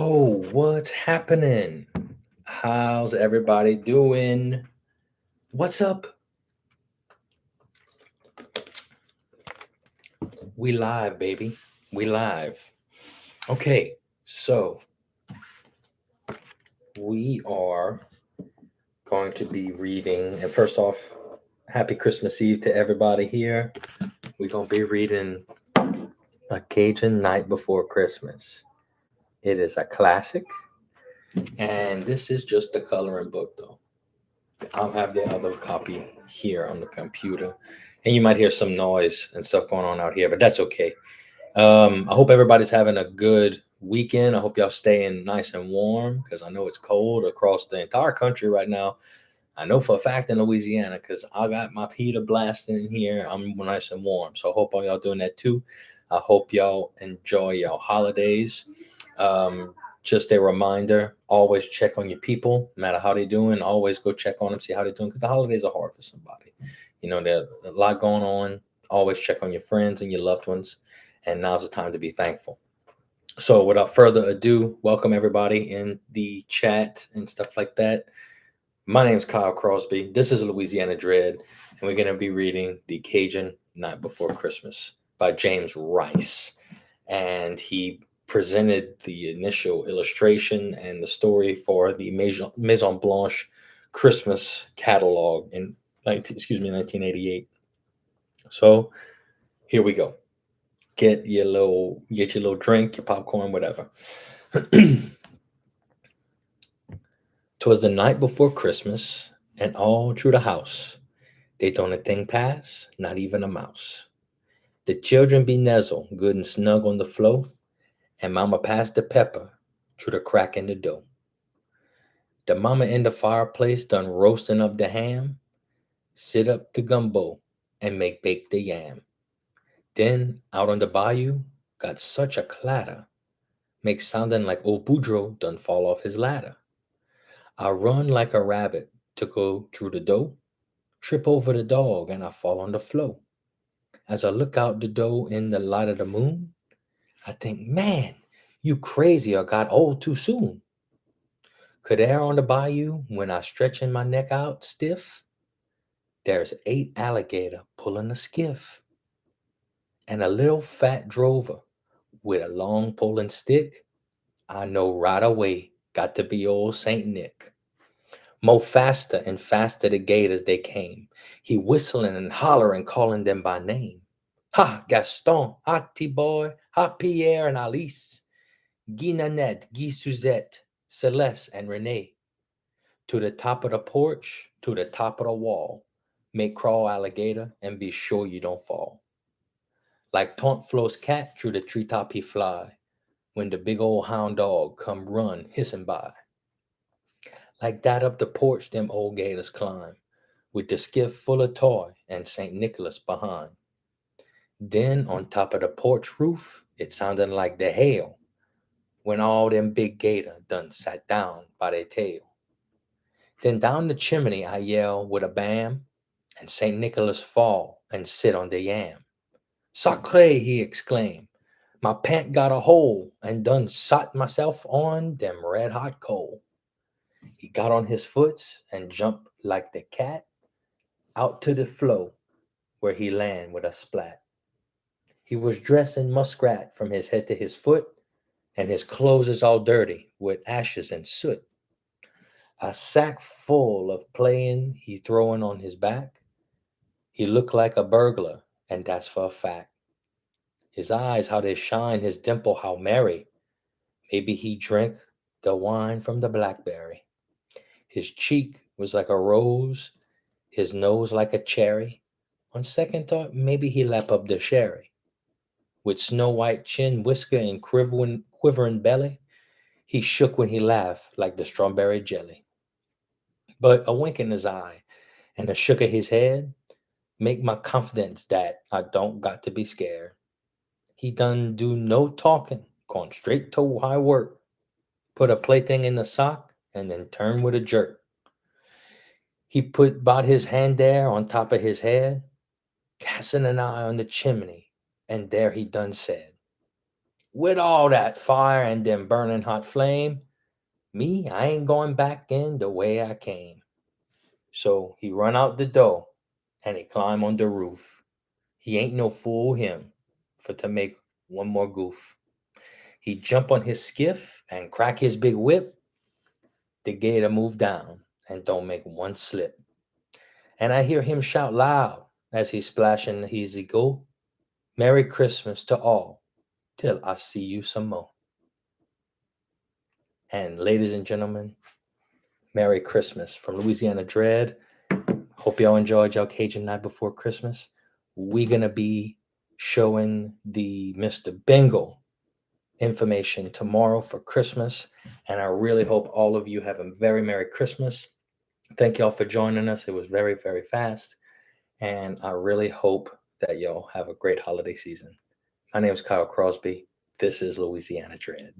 Oh, what's happening? How's everybody doing? What's up? We live, baby. We live. Okay, so we are going to be reading. And first off, happy Christmas Eve to everybody here. We're going to be reading A Cajun Night Before Christmas. It is a classic, and this is just a coloring book, though. I'll have the other copy here on the computer. And you might hear some noise and stuff going on out here, but that's okay. I hope everybody's having a good weekend. I hope y'all staying nice and warm because I know it's cold across the entire country right now. I know for a fact in Louisiana because I got my heater blasting in here. I'm nice and warm. So I hope all y'all doing that too. I hope y'all enjoy y'all holidays. Um, just a reminder, always check on your people, no matter how they're doing. Always go check on them, see how they're doing because the holidays are hard for somebody. You know, there's a lot going on. Always check on your friends and your loved ones. And now's the time to be thankful. So, without further ado, welcome everybody in the chat and stuff like that. My name is Kyle Crosby. This is Louisiana Dread, and we're going to be reading The Cajun Night Before Christmas by James Rice. And he presented the initial illustration and the story for the Maison Blanche Christmas catalog in 1988. So here we go. Get your little drink, your popcorn, whatever. 'Twas the night before Christmas, and all through the house they don't a thing pass, not even a mouse. The children be nuzzled, good and snug on the floor, and Mama passed the pepper through the crack in the dough. The mama in the fireplace done roasting up the ham, sit up the gumbo, and make bake the yam. Then out on the bayou, got such a clatter, make sounding like old Boudreaux done fall off his ladder. I run like a rabbit to go through the dough, trip over the dog, and I fall on the floor. As I look out the door in the light of the moon, I think, man, you crazy or got old too soon. Could air on the bayou when I stretching my neck out stiff, there's 8 alligator pulling a skiff, and a little fat drover with a long pulling stick. I know right away got to be old Saint Nick. Mo faster and faster the gators they came. He whistling and hollering, calling them by name. Ha, Gaston, ha, Tiboy, ha, Pierre and Alice, Guy Nanette, Guy Suzette, Celeste and Renee. To the top of the porch, to the top of the wall. Make crawl, alligator, and be sure you don't fall. Like taunt flows cat through the treetop he fly, when the big old hound dog come run hissing by. Like that up the porch them old gators climb, with the skiff full of toy and St. Nicholas behind. Then on top of the porch roof, it sounded like the hail, when all them big gator done sat down by their tail. Then down the chimney I yell with a bam, and St. Nicholas fall and sit on the yam. Sacre, he exclaimed, my pant got a hole and done sot myself on them red hot coal. He got on his foot and jumped like the cat out to the flow where he land with a splat. He was dressed in muskrat from his head to his foot, and his clothes is all dirty with ashes and soot. A sack full of playing he throwing on his back. He looked like a burglar, and that's for a fact. His eyes, how they shine, his dimple, how merry. Maybe he drank the wine from the blackberry. His cheek was like a rose, his nose like a cherry. On second thought, maybe he lap up the sherry. With snow white chin, whisker, and quivering belly, he shook when he laughed like the strawberry jelly. But a wink in his eye and a shook of his head make my confidence that I don't got to be scared. He done do no talking, gone straight to high work, put a plaything in the sock, and then turn with a jerk. He put bought his hand there on top of his head, casting an eye on the chimney, and there he done said, with all that fire and them burning hot flame, me, I ain't going back in the way I came. So he run out the door and he climb on the roof. He ain't no fool him for to make one more goof. He jump on his skiff and crack his big whip. The gator move down and don't make one slip. And I hear him shout loud as he splash in the easy go. Merry Christmas to all till I see you some more. And ladies and gentlemen, Merry Christmas from Louisiana Dread. Hope y'all enjoyed y'all Cajun Night Before Christmas. We're going to be showing the Mr. Bingle information tomorrow for Christmas. And I really hope all of you have a very Merry Christmas. Thank y'all for joining us. It was very, very fast. And I really hope that y'all have a great holiday season. My name is Kyle Crosby. This is Louisiana Dread.